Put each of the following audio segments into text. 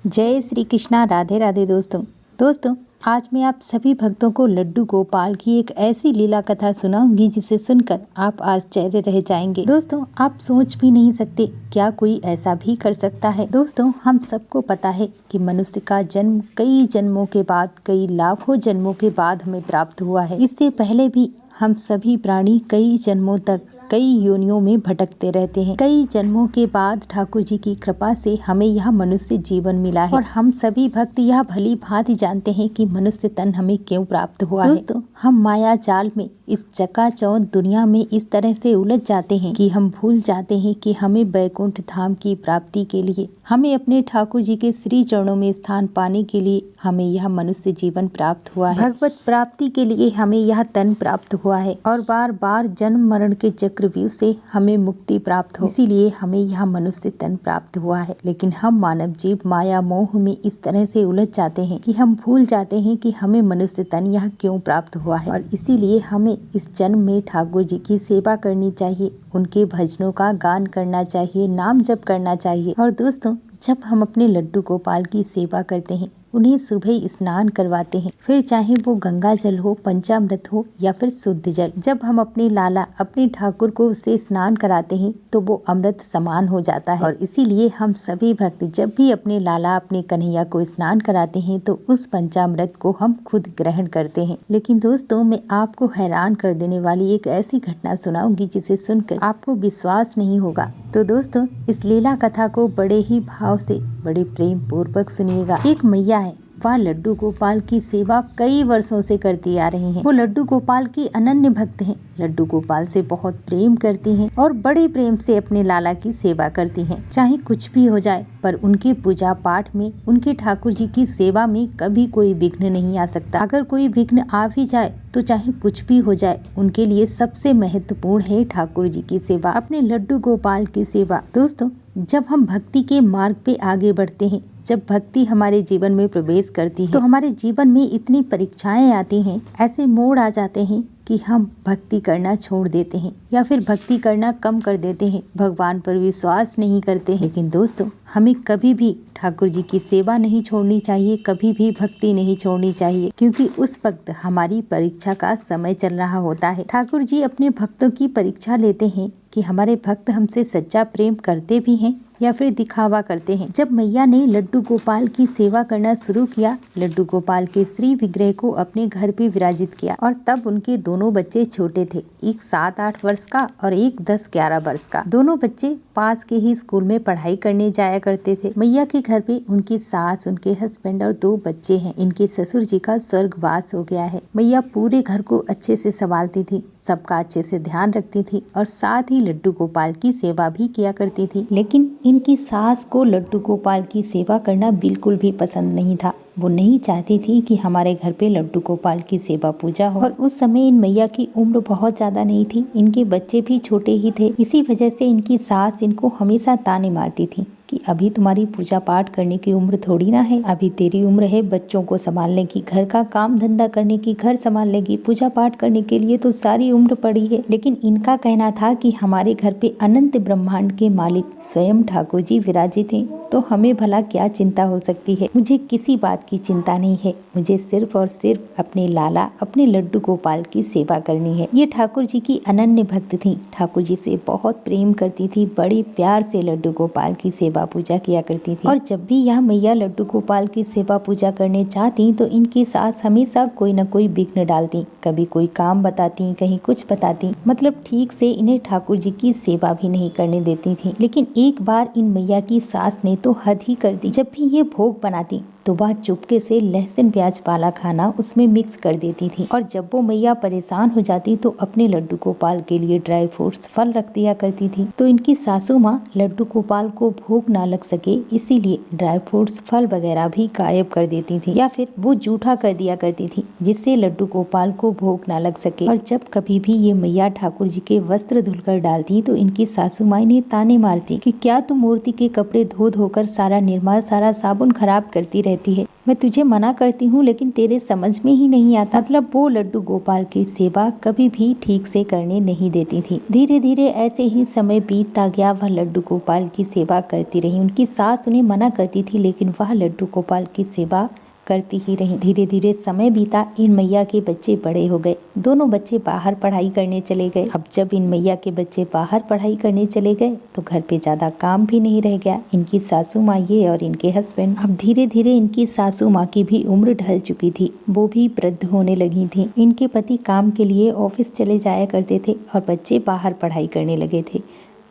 जय श्री कृष्णा। राधे राधे दोस्तों आज मैं आप सभी भक्तों को लड्डू गोपाल की एक ऐसी लीला कथा सुनाऊंगी जिसे सुनकर आप आश्चर्य रह जाएंगे। दोस्तों आप सोच भी नहीं सकते क्या कोई ऐसा भी कर सकता है। दोस्तों हम सबको पता है कि मनुष्य का जन्म कई जन्मों के बाद, कई लाखों जन्मों के बाद हमें प्राप्त हुआ है। इससे पहले भी हम सभी प्राणी कई जन्मों तक कई योनियों में भटकते रहते हैं। कई जन्मों के बाद ठाकुर जी की कृपा से हमें यह मनुष्य जीवन मिला है और हम सभी भक्त यह भली भांति जानते हैं कि मनुष्य तन हमें क्यों प्राप्त हुआ है। दोस्तों हम माया जाल में, इस चकाचौंध दुनिया में इस तरह से उलझ जाते हैं कि हम भूल जाते हैं कि हमें वैकुंठ धाम की प्राप्ति के लिए, हमें अपने ठाकुर जी के श्री चरणों में स्थान पाने के लिए हमें यह मनुष्य जीवन प्राप्त हुआ है। भगवत प्राप्ति के लिए हमें यह तन प्राप्त हुआ है और बार बार जन्म मरण के चक्रव्यूह से हमें मुक्ति प्राप्त हो, इसीलिए हमें यह मनुष्य तन प्राप्त हुआ है। लेकिन हम मानव जीव माया मोह में इस तरह से उलझ जाते हैं कि हम भूल जाते हैं कि हमें मनुष्य तन यह क्यों प्राप्त हुआ है और इसीलिए हमें इस जन्म में ठाकुर जी की सेवा करनी चाहिए, उनके भजनों का गान करना चाहिए, नाम जप करना चाहिए। और दोस्तों जब हम अपने लड्डू गोपाल की सेवा करते हैं, उन्हें सुबह स्नान करवाते हैं, फिर चाहे वो गंगा जल हो, पंचामृत हो या फिर शुद्ध जल, जब हम अपने लाला अपने ठाकुर को उससे स्नान कराते हैं तो वो अमृत समान हो जाता है। और इसीलिए हम सभी भक्त जब भी अपने लाला अपने कन्हैया को स्नान कराते हैं तो उस पंचामृत को हम खुद ग्रहण करते हैं। लेकिन दोस्तों मैं आपको हैरान कर देने वाली एक ऐसी घटना सुनाऊंगी जिसे सुनकर आपको विश्वास नहीं होगा। तो दोस्तों इस लीला कथा को बड़े ही भाव से, बड़े प्रेम पूर्वक सुनिएगा। एक मैया है, वह लड्डू गोपाल की सेवा कई वर्षों से करती आ रही हैं। वो लड्डू गोपाल की अनन्य भक्त हैं, लड्डू गोपाल से बहुत प्रेम करती हैं और बड़े प्रेम से अपने लाला की सेवा करती हैं। चाहे कुछ भी हो जाए पर उनके पूजा पाठ में, उनके ठाकुर जी की सेवा में कभी कोई विघ्न नहीं आ सकता। अगर कोई विघ्न आ भी जाए तो चाहे कुछ भी हो जाए, उनके लिए सबसे महत्वपूर्ण है ठाकुर जी की सेवा, अपने लड्डू गोपाल की सेवा। दोस्तों जब हम भक्ति के मार्ग पे आगे बढ़ते हैं, जब भक्ति हमारे जीवन में प्रवेश करती है तो हमारे जीवन में इतनी परीक्षाएं आती हैं, ऐसे मोड़ आ जाते हैं कि हम भक्ति करना छोड़ देते हैं या फिर भक्ति करना कम कर देते हैं, भगवान पर विश्वास नहीं करते हैं। लेकिन दोस्तों हमें कभी भी ठाकुर जी की सेवा नहीं छोड़नी चाहिए, कभी भी भक्ति नहीं छोड़नी चाहिए, क्योंकि उस वक्त हमारी परीक्षा का समय चल रहा होता है। ठाकुर जी अपने भक्तों की परीक्षा लेते हैं कि हमारे भक्त हमसे सच्चा प्रेम करते भी हैं या फिर दिखावा करते हैं। जब मैया ने लड्डू गोपाल की सेवा करना शुरू किया, लड्डू गोपाल के श्री विग्रह को अपने घर पे विराजित किया और तब उनके दोनों बच्चे छोटे थे, एक 7-8 वर्ष का और एक 10-11 वर्ष का। दोनों बच्चे पास के ही स्कूल में पढ़ाई करने जाया करते थे। मैया के घर पे उनकी सास, उनके हस्बैंड और 2 बच्चे हैं। इनके ससुर जी का स्वर्गवास हो गया है। मैया पूरे घर को अच्छे से संभालती थी, सबका अच्छे से ध्यान रखती थी और साथ ही लड्डू गोपाल की सेवा भी किया करती थी। लेकिन इनकी सास को लड्डू गोपाल की सेवा करना बिल्कुल भी पसंद नहीं था। वो नहीं चाहती थी कि हमारे घर पे लड्डू गोपाल की सेवा पूजा हो। और उस समय इन मैया की उम्र बहुत ज्यादा नहीं थी, इनके बच्चे भी छोटे ही थे। इसी वजह से इनकी सास इनको हमेशा ताने मारती थी कि अभी तुम्हारी पूजा पाठ करने की उम्र थोड़ी ना है, अभी तेरी उम्र है बच्चों को संभालने की, घर का काम धंधा करने की, घर संभालने की, पूजा पाठ करने के लिए तो सारी उम्र पड़ी है। लेकिन इनका कहना था कि हमारे घर पे अनंत ब्रह्मांड के मालिक स्वयं ठाकुर जी विराजित हैं, तो हमें भला क्या चिंता हो सकती है। मुझे किसी बात की चिंता नहीं है, मुझे सिर्फ और सिर्फ अपने लाला, अपने लड्डू गोपाल की सेवा करनी है। ये ठाकुर जी की अनन्य भक्त थी, ठाकुर जी से बहुत प्रेम करती थी, बड़े प्यार से लड्डू गोपाल की सेवा पूजा किया करती थी। और जब भी यह मैया लड्डू गोपाल की सेवा पूजा करने चाहती तो इनकी सास हमेशा कोई न कोई विघ्न डालती, कभी कोई काम बताती, कहीं कुछ बताती, मतलब ठीक से इन्हें ठाकुर जी की सेवा भी नहीं करने देती थी। लेकिन एक बार इन मैया की सास ने तो हद ही कर दी। जब भी ये भोग बनाती तो वह चुपके से लहसुन प्याज वाला खाना उसमें मिक्स कर देती थी। और जब वो मैया परेशान हो जाती तो अपने लड्डू गोपाल के लिए ड्राई फ्रूट्स, फल रख दिया करती थी। तो इनकी सासू माँ लड्डू गोपाल को भूख ना लग सके इसीलिए ड्राई फ्रूट्स, फल वगैरह भी गायब कर देती थी या फिर वो जूठा कर दिया करती थी जिससे लड्डू गोपाल को भूख ना लग सके। और जब कभी भी ये मैया ठाकुर जी के वस्त्र धुलकर डालती तो इनकी सासू माँ इन्हें ताने मारती कि क्या तुम मूर्ति के कपड़े धो धोकर सारा निरमा, सारा साबुन खराब करती रहती रहती है। मैं तुझे मना करती हूँ लेकिन तेरे समझ में ही नहीं आता। मतलब वो लड्डू गोपाल की सेवा कभी भी ठीक से करने नहीं देती थी। धीरे धीरे ऐसे ही समय बीतता गया। वह लड्डू गोपाल की सेवा करती रही। उनकी सास उन्हें मना करती थी लेकिन वह लड्डू गोपाल की सेवा करती ही रही। धीरे धीरे समय बीता। इन मैया के बच्चे बड़े हो गए। दोनों बच्चे बाहर पढ़ाई करने चले गए। अब जब इन मैया के बच्चे बाहर पढ़ाई करने चले गए तो घर पे ज्यादा काम भी नहीं रह गया। इनकी सासू माँ ये और इनके हस्बैंड। अब धीरे धीरे इनकी सासू माँ की भी उम्र ढल चुकी थी। वो भी वृद्ध होने लगी थी। इनके पति काम के लिए ऑफिस चले जाया करते थे और बच्चे बाहर पढ़ाई करने लगे थे।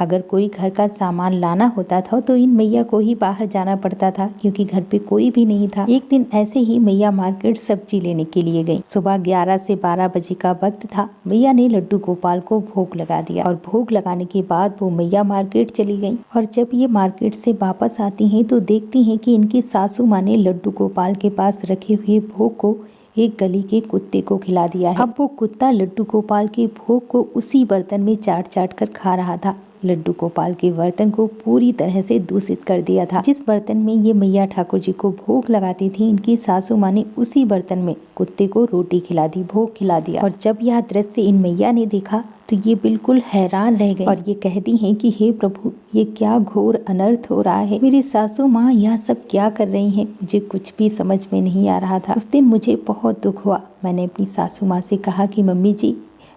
अगर कोई घर का सामान लाना होता था तो इन मैया को ही बाहर जाना पड़ता था क्योंकि घर पे कोई भी नहीं था। एक दिन ऐसे ही मैया मार्केट सब्जी लेने के लिए गई। सुबह 11 से 12 बजे का वक्त था। मैया ने लड्डू गोपाल को भोग लगा दिया और भोग लगाने के बाद वो मैया मार्केट चली गई। और जब ये मार्केट से वापस आती हैं तो देखती हैं कि इनकी सासू माँ ने लड्डू गोपाल के पास रखे हुए भोग को एक गली के कुत्ते को खिला दिया है। अब वो कुत्ता लड्डू गोपाल के भोग को उसी बर्तन में चाट चाट कर खा रहा था। लड्डू गोपाल के बर्तन को पूरी तरह से दूषित कर दिया था। जिस बर्तन में ये मैया ठाकुर जी को भोग लगाती थी, इनकी सासू माँ ने उसी बर्तन में कुत्ते को रोटी खिला दी, भोग खिला दिया। और जब यह दृश्य इन मैया ने देखा तो ये बिल्कुल हैरान रह गए और ये कहती हैं कि हे प्रभु, ये क्या घोर अनर्थ हो रहा है। मेरी सासू माँ यह सब क्या कर रही हैं? मुझे कुछ भी समझ में नहीं आ रहा था। उस दिन मुझे बहुत दुख हुआ। मैंने अपनी सासू माँ से कहा कि मम्मी जी,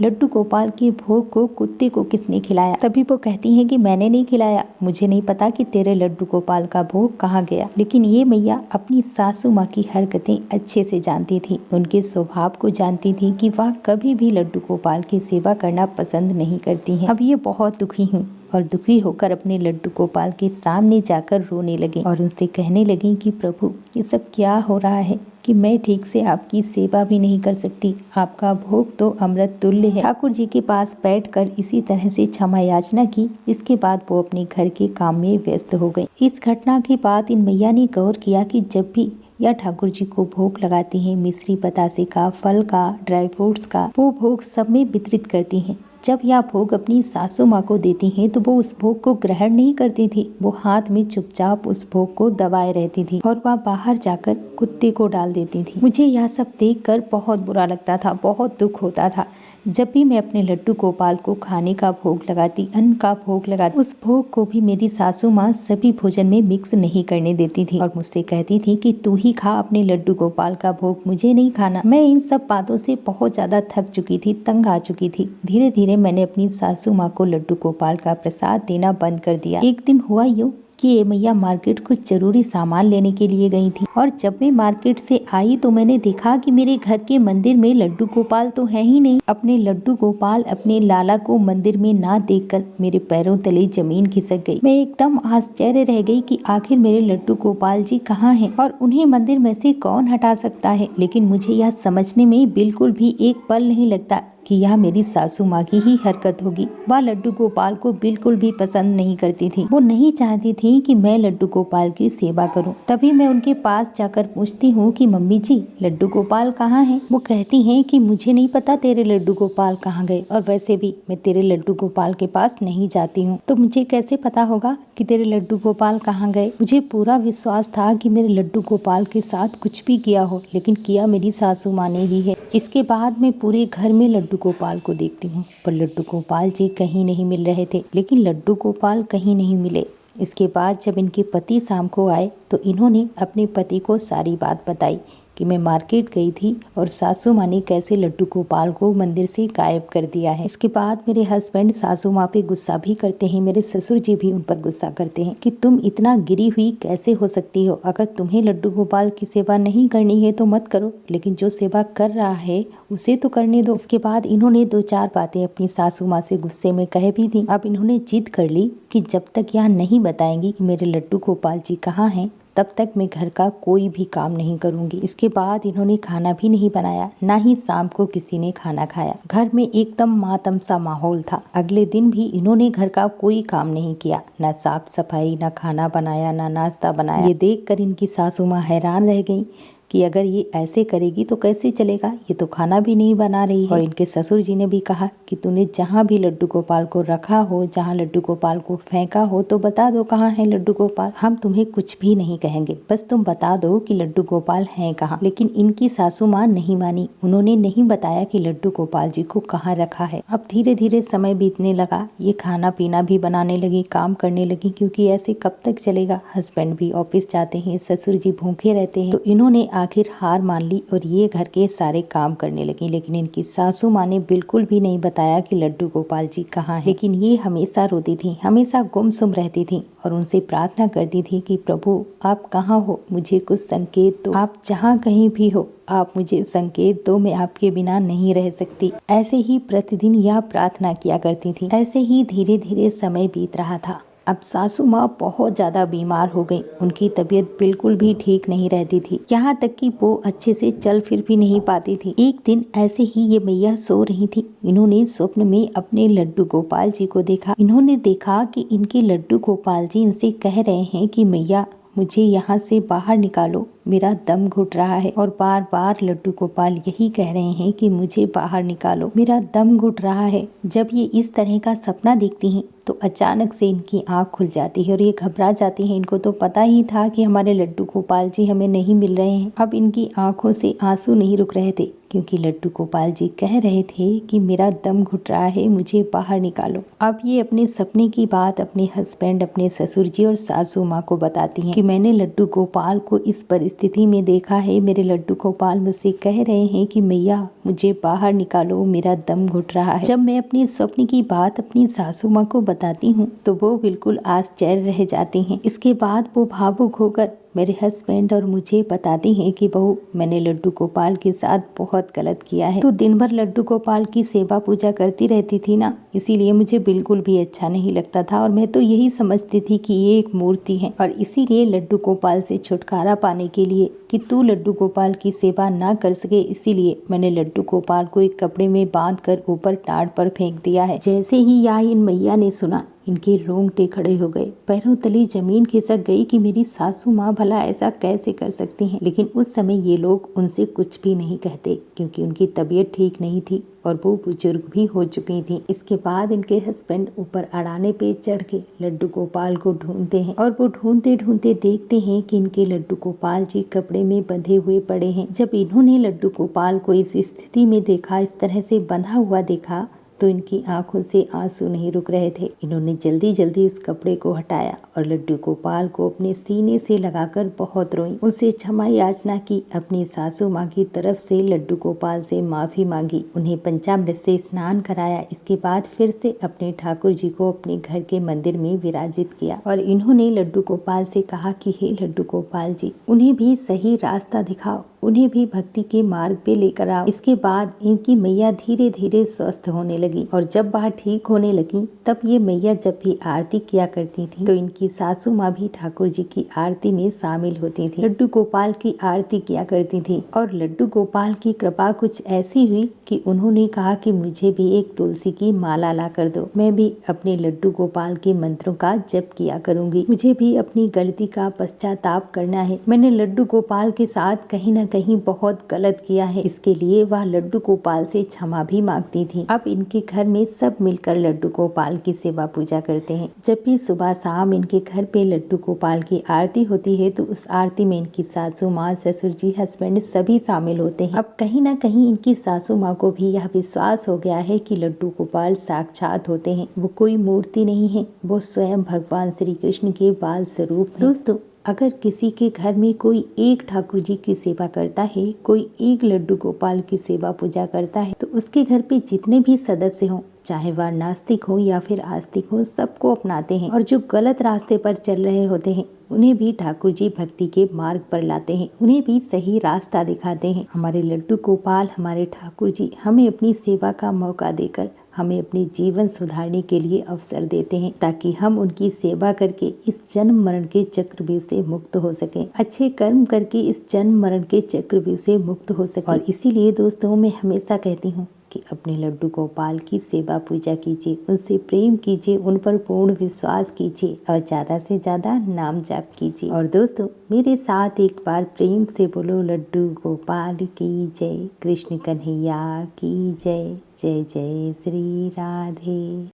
लड्डू गोपाल के भोग को कुत्ते को किसने खिलाया? तभी वो कहती हैं कि मैंने नहीं खिलाया। मुझे नहीं पता कि तेरे लड्डू गोपाल का भोग कहाँ गया। लेकिन ये मैया अपनी सासू माँ की हरकतें अच्छे से जानती थी। उनके स्वभाव को जानती थी कि वह कभी भी लड्डू गोपाल की सेवा करना पसंद नहीं करती हैं। अब ये बहुत दुखी हूँ और दुखी होकर अपने लड्डू गोपाल के सामने जाकर रोने लगी और उनसे कहने लगी कि प्रभु, ये सब क्या हो रहा है कि मैं ठीक से आपकी सेवा भी नहीं कर सकती। आपका भोग तो अमृत तुल्य है। ठाकुर जी के पास बैठकर इसी तरह से क्षमा याचना की। इसके बाद वो अपने घर के काम में व्यस्त हो गई। इस घटना के बाद इन मैया ने गौर किया कि जब भी या ठाकुर जी को भोग लगाती हैं, मिश्री बतासे का, फल का, ड्राई फ्रूट्स का, वो भोग सब में वितरित करती हैं। जब यह भोग अपनी सासू माँ को देती हैं तो वो उस भोग को ग्रहण नहीं करती थी। वो हाथ में चुपचाप उस भोग को दबाए रहती थी और वह बाहर जाकर कुत्ते को डाल देती थी। मुझे यह सब देखकर बहुत बुरा लगता था, बहुत दुख होता था। जब भी मैं अपने लड्डू गोपाल को खाने का भोग लगाती, अन्न का भोग लगाती, उस भोग को भी मेरी सासू माँ सभी भोजन में मिक्स नहीं करने देती थी और मुझसे कहती थी कि तू ही खा अपने लड्डू गोपाल का भोग, मुझे नहीं खाना। मैं इन सब बातों से बहुत ज्यादा थक चुकी थी, तंग आ चुकी थी। धीरे धीरे मैंने अपनी सासू माँ को लड्डू गोपाल का प्रसाद देना बंद कर दिया। एक दिन हुआ यूँ कि ये मैया मार्केट कुछ जरूरी सामान लेने के लिए गई थी और जब मैं मार्केट से आई तो मैंने देखा कि मेरे घर के मंदिर में लड्डू गोपाल तो है ही नहीं। अपने लड्डू गोपाल, अपने लाला को मंदिर में ना देखकर मेरे पैरों तले जमीन खिसक गई। मैं एकदम आश्चर्य रह गई कि आखिर मेरे लड्डू गोपाल जी कहाँ हैं और उन्हें मंदिर में से कौन हटा सकता है। लेकिन मुझे यह समझने में बिल्कुल भी एक पल नहीं लगता कि यह मेरी सासू माँ की ही हरकत होगी। वह लड्डू गोपाल को बिल्कुल भी पसंद नहीं करती थी। वो नहीं चाहती थी कि मैं लड्डू गोपाल की सेवा करूं। तभी मैं उनके पास जाकर पूछती हूँ कि मम्मी जी, लड्डू गोपाल कहाँ हैं? वो कहती हैं कि मुझे नहीं पता तेरे लड्डू गोपाल कहाँ गए और वैसे भी मैं तेरे लड्डू गोपाल के पास नहीं जाती हूँ, तो मुझे कैसे पता होगा कि तेरे लड्डू गोपाल कहाँ गए? मुझे पूरा विश्वास था कि मेरे लड्डू गोपाल के साथ कुछ भी किया हो, लेकिन किया मेरी सासू माँ ने ही है। इसके बाद मैं पूरे घर में लड्डू गोपाल को देखती हूँ पर लड्डू गोपाल जी कहीं नहीं मिल रहे थे। लेकिन लड्डू गोपाल कहीं नहीं मिले। इसके बाद जब इनके पति शाम को आए तो इन्होंने अपने पति को सारी बात बताई कि मैं मार्केट गई थी और सासू माँ ने कैसे लड्डू गोपाल को मंदिर से गायब कर दिया है। इसके बाद मेरे हस्बैंड सासू माँ पे गुस्सा भी करते हैं, मेरे ससुर जी भी उन पर गुस्सा करते हैं कि तुम इतना गिरी हुई कैसे हो सकती हो। अगर तुम्हें लड्डू गोपाल की सेवा नहीं करनी है तो मत करो, लेकिन जो सेवा कर रहा है उसे तो करने दो। इसके बाद इन्होंने 2-4 बातें अपनी सासू माँ से गुस्से में कह भी दी। अब इन्होंने जिद कर ली कि जब तक यह नहीं बताएंगी कि मेरे लड्डू गोपाल जी कहाँ हैं, तब तक मैं घर का कोई भी काम नहीं करूंगी। इसके बाद इन्होंने खाना भी नहीं बनाया, ना ही शाम को किसी ने खाना खाया। घर में एकदम मातम सा माहौल था। अगले दिन भी इन्होंने घर का कोई काम नहीं किया, ना साफ सफाई, ना खाना बनाया, ना नाश्ता बनाया। ये देखकर इनकी सासू माँ हैरान रह गई। कि अगर ये ऐसे करेगी तो कैसे चलेगा, ये तो खाना भी नहीं बना रही है। और इनके ससुर जी ने भी कहा कि तूने जहाँ भी लड्डू गोपाल को रखा हो, जहाँ लड्डू गोपाल को फेंका हो, तो बता दो कहाँ है लड्डू गोपाल, हम तुम्हें कुछ भी नहीं कहेंगे, बस तुम बता दो कि लड्डू गोपाल है कहाँ। लेकिन इनकी सासू माँ नहीं मानी, उन्होंने नहीं बताया कि लड्डू गोपाल जी को कहाँ रखा है। अब धीरे धीरे समय बीतने लगा, ये खाना पीना भी बनाने लगी, काम करने लगी, क्योंकि ऐसे कब तक चलेगा। हस्बैंड भी ऑफिस जाते हैं, ससुर जी भूखे रहते हैं, तो इन्होंने आखिर हार मान ली और ये घर के सारे काम करने लगी। लेकिन इनकी सासू माँ ने बिल्कुल भी नहीं बताया कि लड्डू गोपाल जी कहाँ हैं। लेकिन ये हमेशा रोती थी, हमेशा गुमसुम रहती थी और उनसे प्रार्थना करती थी कि प्रभु आप कहाँ हो, मुझे कुछ संकेत दो, आप जहाँ कहीं भी हो आप मुझे संकेत दो, मैं आपके बिना नहीं रह सकती। ऐसे ही प्रतिदिन यह प्रार्थना किया करती थी। ऐसे ही धीरे धीरे समय बीत रहा था। अब सासू माँ बहुत ज़्यादा बीमार हो गई, उनकी तबीयत बिल्कुल भी ठीक नहीं रहती थी, यहाँ तक कि वो अच्छे से चल फिर भी नहीं पाती थी। एक दिन ऐसे ही ये मैया सो रही थी, इन्होंने स्वप्न में अपने लड्डू गोपाल जी को देखा। इन्होंने देखा कि इनके लड्डू गोपाल जी इनसे कह रहे हैं कि मैया मुझे यहाँ से बाहर निकालो, मेरा दम घुट रहा है। और बार बार लड्डू गोपाल यही कह रहे हैं कि मुझे बाहर निकालो, मेरा दम घुट रहा है। जब ये इस तरह का सपना देखती हैं तो अचानक से इनकी आंख खुल जाती है और ये घबरा जाती हैं। इनको तो पता ही था कि हमारे लड्डू गोपाल जी हमें नहीं मिल रहे हैं। अब इनकी आंखों से आंसू नहीं रुक रहे थे, क्योंकि लड्डू गोपाल जी कह रहे थे कि मेरा दम घुट रहा है, मुझे बाहर निकालो। अब ये अपने सपने की बात अपने हस्बैंड, अपने ससुर जी और सासू माँ को बताती हैं कि मैंने लड्डू गोपाल को इस परिस्थिति में देखा है। मेरे लड्डू गोपाल मुझसे कह रहे हैं कि मैया मुझे बाहर निकालो, मेरा दम घुट रहा है। जब मैं अपने स्वप्न की बात अपनी सासू माँ को बताती हूँ तो वो बिल्कुल आश्चर्य रह जाती हैं। इसके बाद वो भावुक होकर मेरे हस्बैंड और मुझे बताती हैं कि बहू मैंने लड्डू गोपाल के साथ बहुत गलत किया है। तो दिन भर लड्डू गोपाल की सेवा पूजा करती रहती थी ना, इसीलिए मुझे बिल्कुल भी अच्छा नहीं लगता था और मैं तो यही समझती थी कि ये एक मूर्ति है। और इसीलिए लड्डू गोपाल से छुटकारा पाने के लिए कि तू लड्डू गोपाल की सेवा ना कर सके, इसीलिए मैंने लड्डू गोपाल को एक कपड़े में बांध कर ऊपर टाट पर फेंक दिया है। जैसे ही यह इन मैया ने सुना, इनके रोंगटे खड़े हो गए, पैरों तले जमीन खिसक गई कि मेरी सासू माँ भला ऐसा कैसे कर सकती हैं। लेकिन उस समय ये लोग उनसे कुछ भी नहीं कहते, क्योंकि उनकी तबीयत ठीक नहीं थी और वो बुजुर्ग भी हो चुकी थी। इसके बाद इनके हस्बैंड ऊपर अड़ाने पे चढ़ के लड्डू गोपाल को ढूंढते हैं और वो ढूंढते ढूंढते देखते हैं कि इनके लड्डू गोपाल जी कपड़े में बंधे हुए पड़े हैं। जब इन्होंने लड्डू गोपाल को इस स्थिति में देखा, इस तरह से बंधा हुआ देखा, तो इनकी आंखों से आंसू नहीं रुक रहे थे। इन्होंने जल्दी जल्दी उस कपड़े को हटाया और लड्डू गोपाल को अपने सीने से लगाकर बहुत रोई, उनसे क्षमा याचना की, अपनी सासू माँ की तरफ से लड्डू गोपाल से माफी मांगी, उन्हें पंचामृत से स्नान कराया। इसके बाद फिर से अपने ठाकुर जी को अपने घर के मंदिर में विराजित किया और इन्होंने लड्डू गोपाल से कहा कि हे लड्डू गोपाल जी, उन्हें भी सही रास्ता दिखाओ, उन्हें भी भक्ति के मार्ग पे लेकर आओ। इसके बाद इनकी मैया धीरे धीरे स्वस्थ होने लगी और जब वह ठीक होने लगी तब ये मैया जब भी आरती किया करती थी तो इनकी सासू माँ भी ठाकुर जी की आरती में शामिल होती थी, लड्डू गोपाल की आरती किया करती थी। और लड्डू गोपाल की कृपा कुछ ऐसी हुई कि उन्होंने कहा कि मुझे भी एक तुलसी की माला ला कर दो, मैं भी अपने लड्डू गोपाल के मंत्रों का जप किया करूंगी, मुझे भी अपनी गलती का पश्चाताप करना है। मैंने लड्डू गोपाल के साथ कहीं न कहीं बहुत गलत किया है, इसके लिए वह लड्डू गोपाल से क्षमा भी मांगती थी। अब इनके घर में सब मिलकर लड्डू गोपाल की सेवा पूजा करते हैं। जब भी सुबह शाम इनके घर पे लड्डू गोपाल की आरती होती है तो उस आरती में इनकी सासू माँ, ससुर जी, हस्बैंड सभी शामिल होते हैं। अब कहीं ना कहीं इनकी सासू माँ को भी यह विश्वास हो गया है कि लड्डू गोपाल साक्षात होते हैं, वो कोई मूर्ति नहीं है, वो स्वयं भगवान श्री कृष्ण के बाल स्वरूप हैं। दोस्तों, अगर किसी के घर में कोई एक ठाकुर जी की सेवा करता है, कोई एक लड्डू गोपाल की सेवा पूजा करता है, तो उसके घर पे जितने भी सदस्य हों, चाहे वह नास्तिक हो या फिर आस्तिक हो, सबको अपनाते हैं। और जो गलत रास्ते पर चल रहे होते हैं उन्हें भी ठाकुर जी भक्ति के मार्ग पर लाते हैं, उन्हें भी सही रास्ता दिखाते हैं। हमारे लड्डू गोपाल, हमारे ठाकुर जी हमें अपनी सेवा का मौका देकर हमें अपनी जीवन सुधारने के लिए अवसर देते हैं, ताकि हम उनकी सेवा करके इस जन्म मरण के चक्रव्यूह से मुक्त हो सकें, अच्छे कर्म करके इस जन्म मरण के चक्रव्यूह से मुक्त हो सकें। और इसीलिए दोस्तों, मैं हमेशा कहती हूँ के अपने लड्डू गोपाल की सेवा पूजा कीजिए, उनसे प्रेम कीजिए, उन पर पूर्ण विश्वास कीजिए और ज़्यादा से ज़्यादा नाम जाप कीजिए। और दोस्तों मेरे साथ एक बार प्रेम से बोलो लड्डू गोपाल की जय, कृष्ण कन्हैया की जय। जय जय श्री राधे।